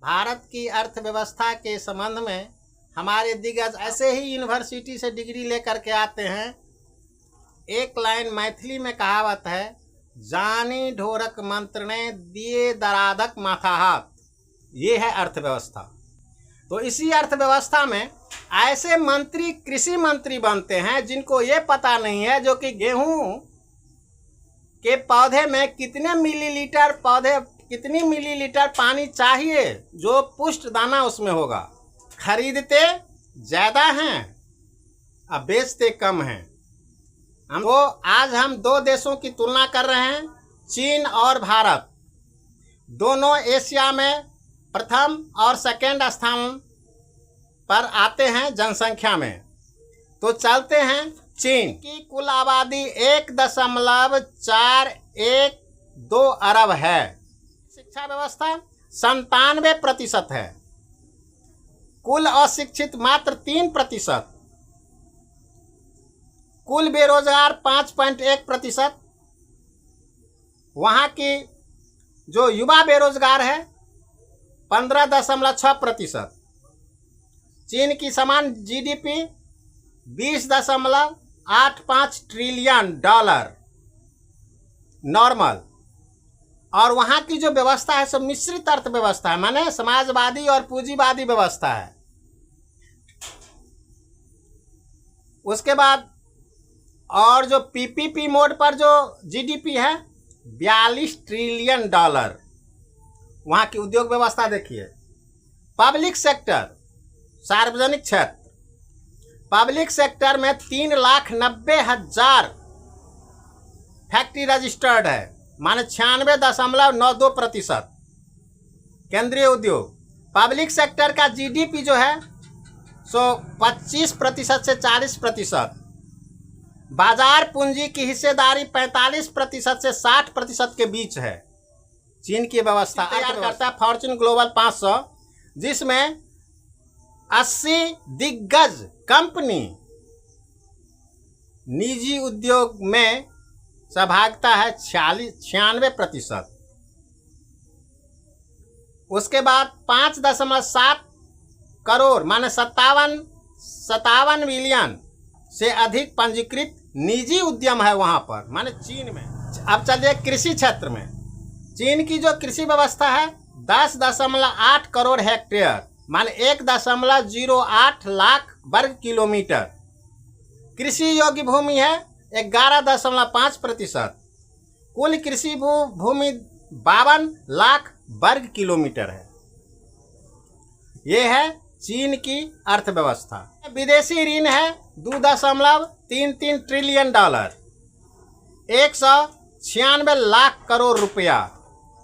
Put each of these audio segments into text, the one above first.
भारत की अर्थव्यवस्था के संबंध में हमारे दिग्गज ऐसे ही यूनिवर्सिटी से डिग्री लेकर के आते हैं। एक लाइन मैथिली में कहावत है, जानी ढोरक मंत्र ने दिए दरादक माथा हाथ। ये है अर्थव्यवस्था। तो इसी अर्थव्यवस्था में ऐसे मंत्री कृषि मंत्री बनते हैं जिनको ये पता नहीं है जो कि गेहूं के पौधे में कितनी मिलीलीटर पानी चाहिए, जो पुष्ट दाना उसमें होगा। खरीदते ज़्यादा हैं अब बेचते कम हैं। आज हम दो देशों की तुलना कर रहे हैं, चीन और भारत। दोनों एशिया में प्रथम और सेकंड स्थान पर आते हैं जनसंख्या में। तो चलते हैं चीन की कुल आबादी 1.412 अरब है। शिक्षा व्यवस्था 97% है। कुल अशिक्षित मात्र 3%। कुल बेरोजगार 5.1%। वहाँ की जो युवा बेरोजगार है 15.6%। चीन की समान जीडीपी 20.85 ट्रिलियन डॉलर नॉर्मल। और वहाँ की जो व्यवस्था है सब मिश्रित अर्थव्यवस्था है, माने समाजवादी और पूंजीवादी व्यवस्था है। उसके बाद और जो पीपीपी मोड पर जो जीडीपी है 42 ट्रिलियन डॉलर। वहाँ की उद्योग व्यवस्था देखिए। पब्लिक सेक्टर, सार्वजनिक क्षेत्र, पब्लिक सेक्टर में 3,90,000 फैक्ट्री रजिस्टर्ड है, माने 96.92%। केंद्रीय उद्योग। पब्लिक सेक्टर का जीडीपी जो है सो 25% से 40%। बाजार पूंजी की हिस्सेदारी 45% से 60% के बीच है। चीन की व्यवस्था तैयार करता है फॉर्च्यून ग्लोबल 500, जिसमें 80 दिग्गज कंपनी निजी उद्योग में सहभागिता है 96%। उसके बाद 5.7 करोड़ माने 57 मिलियन से अधिक पंजीकृत निजी उद्यम है वहाँ पर, माने चीन में। अब चलिए कृषि क्षेत्र में। चीन की जो कृषि व्यवस्था है 10.8 करोड़ हेक्टेयर माने 1.08 लाख वर्ग किलोमीटर। कृषि योग्य भूमि है 11.5%। कुल कृषि भूमि 52 लाख वर्ग किलोमीटर है। ये है चीन की अर्थव्यवस्था। विदेशी ऋण है 2.33 ट्रिलियन डॉलर, 196 लाख करोड़ रुपया।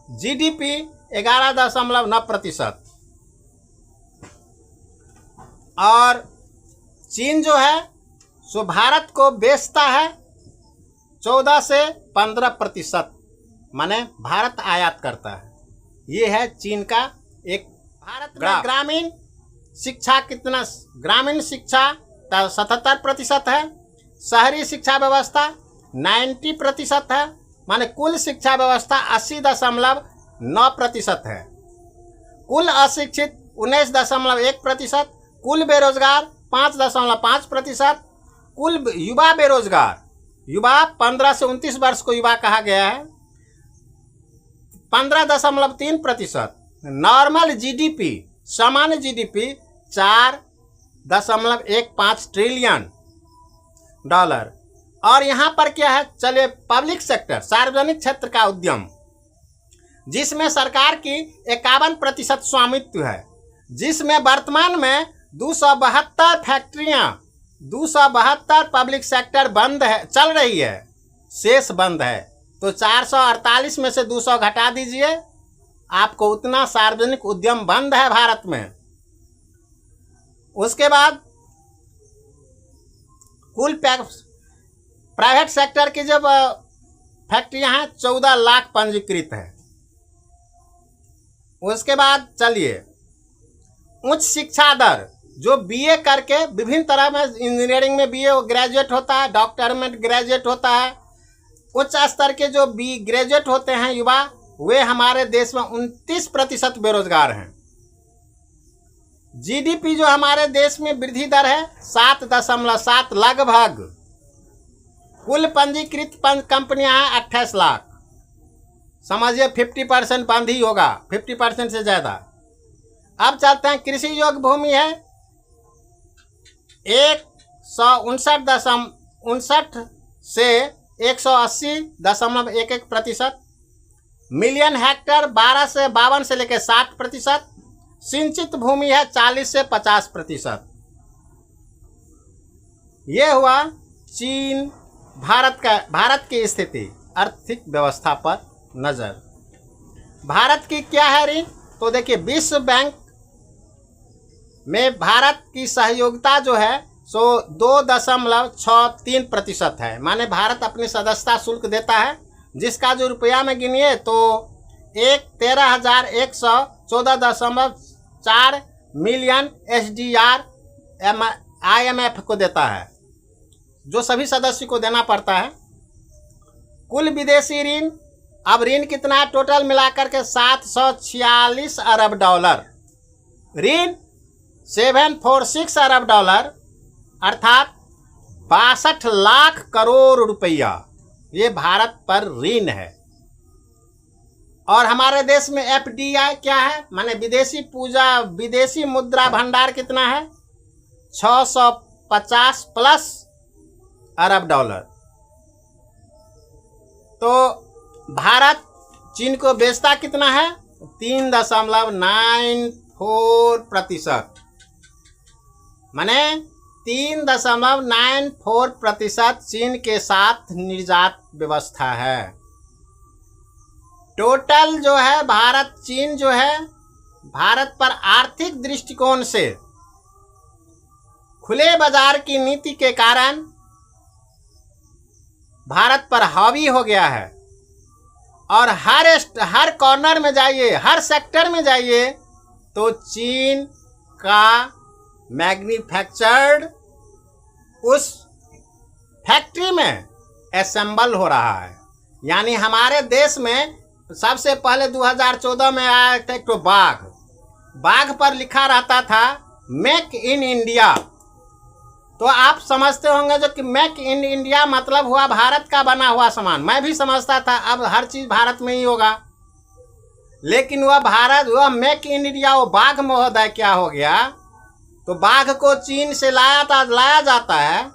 जीडीपी 11.9%। और चीन जो है सो भारत को बेचता है 14 से 15%, माने भारत आयात करता है। ये है चीन का एक। भारत में ग्रामीण शिक्षा कितना? ग्रामीण शिक्षा 77% है। शहरी शिक्षा व्यवस्था 90% है, माने कुल शिक्षा व्यवस्था 80.9% है। कुल अशिक्षित 19.1%। कुल बेरोजगार 5.5%। कुल युवा बेरोजगार, युवा 15 से 29 वर्ष को युवा कहा गया है, 15.3%। नॉर्मल जीडीपी, सामान्य जीडीपी 4.15 ट्रिलियन डॉलर। और यहाँ पर क्या है, चलिए पब्लिक सेक्टर, सार्वजनिक क्षेत्र का उद्यम, जिसमें सरकार की 51% स्वामित्व है, जिसमें वर्तमान में 272 फैक्ट्रियाँ, 272 पब्लिक सेक्टर बंद है, चल रही है, शेष बंद है। तो 448 में से 200 घटा दीजिए, आपको उतना सार्वजनिक उद्यम बंद है भारत में। उसके बाद कुल प्राइवेट सेक्टर की जब फैक्ट्रियां हैं 14 लाख पंजीकृत है। उसके बाद चलिए उच्च शिक्षा दर, जो बीए करके विभिन्न तरह में, इंजीनियरिंग में बीए ग्रेजुएट होता है, डॉक्टर में ग्रेजुएट होता है, उच्च स्तर के जो बी ग्रेजुएट होते हैं युवा, वे हमारे देश में 29% बेरोजगार हैं। जीडीपी जो हमारे देश में वृद्धि दर है 7.7 लगभग। कुल पंजीकृत कंपनियां हैं 28 लाख। समझिए 50% बंद ही होगा, 50% से ज़्यादा। अब चलते हैं, कृषि योग्य भूमि है 159.59 से 180.11%। मिलियन हेक्टर 12 से 52 से लेकर 60%। सिंचित भूमि है 40 से 50%। ये हुआ चीन भारत की स्थिति। आर्थिक व्यवस्था पर नज़र भारत की क्या है ऋण, तो देखिए विश्व बैंक में भारत की सहयोगिता जो है सो 2.63% है। माने भारत अपनी सदस्यता शुल्क देता है, जिसका जो रुपया में गिनिए तो 13,114.4 मिलियन SDR IMF को देता है, जो सभी सदस्य को देना पड़ता है। कुल विदेशी ऋण, अब ऋण कितना है टोटल मिलाकर के 746 अरब डॉलर। ऋण 746 अरब डॉलर अर्थात 62 लाख करोड़ रुपया, ये भारत पर ऋण है। और हमारे देश में FDI क्या है, माने विदेशी मुद्रा भंडार कितना है 650 प्लस अरब डॉलर। तो भारत चीन को बेचता कितना है 3.94%, माने 3.94% चीन के साथ निर्यात व्यवस्था है। टोटल जो है भारत चीन जो है भारत पर आर्थिक दृष्टिकोण से खुले बाजार की नीति के कारण भारत पर हावी हो गया है। और हर कॉर्नर में जाइए, हर सेक्टर में जाइए तो चीन का मैन्युफैक्चर्ड उस फैक्ट्री में असेंबल हो रहा है। यानी हमारे देश में सबसे पहले 2014 में आया था एक तो बाघ पर लिखा रहता था मेक इन इंडिया। तो आप समझते होंगे जो कि मेक इन इंडिया मतलब हुआ भारत का बना हुआ सामान। मैं भी समझता था अब हर चीज़ भारत में ही होगा, लेकिन वह मेक इन इंडिया वो बाघ महोदय क्या हो गया, तो बाघ को चीन से लाया जाता है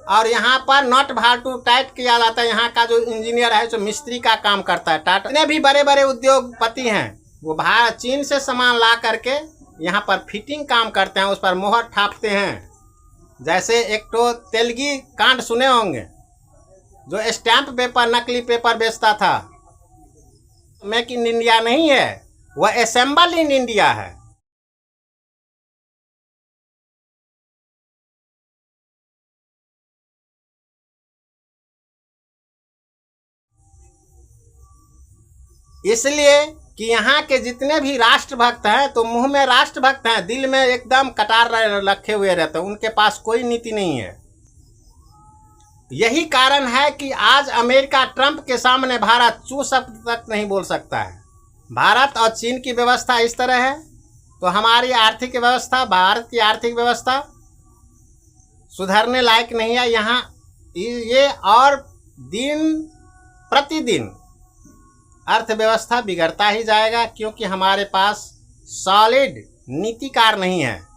और यहाँ पर नट भाटू टाइट किया जाता है। यहाँ का जो इंजीनियर है जो मिस्त्री का काम करता है, टाटा इतने भी बड़े बड़े उद्योगपति हैं, वो चीन से सामान ला करके यहाँ पर फिटिंग काम करते हैं, उस पर मोहर ठापते हैं। जैसे एक तो तेलगी कांड सुने होंगे, जो स्टैंप पेपर नकली पेपर बेचता था, मेक इन इंडिया नहीं है, वह असेंबल इन इंडिया है। इसलिए कि यहाँ के जितने भी राष्ट्रभक्त हैं तो मुंह में राष्ट्रभक्त हैं, दिल में एकदम कटार रखे हुए रहते हैं, उनके पास कोई नीति नहीं है। यही कारण है कि आज अमेरिका ट्रंप के सामने भारत चू शब्द तक नहीं बोल सकता है। भारत और चीन की व्यवस्था इस तरह है, तो हमारी आर्थिक व्यवस्था, भारत की आर्थिक व्यवस्था सुधरने लायक नहीं है। यहाँ ये और दिन प्रतिदिन अर्थव्यवस्था बिगड़ता ही जाएगा, क्योंकि हमारे पास सॉलिड नीतिकार नहीं है।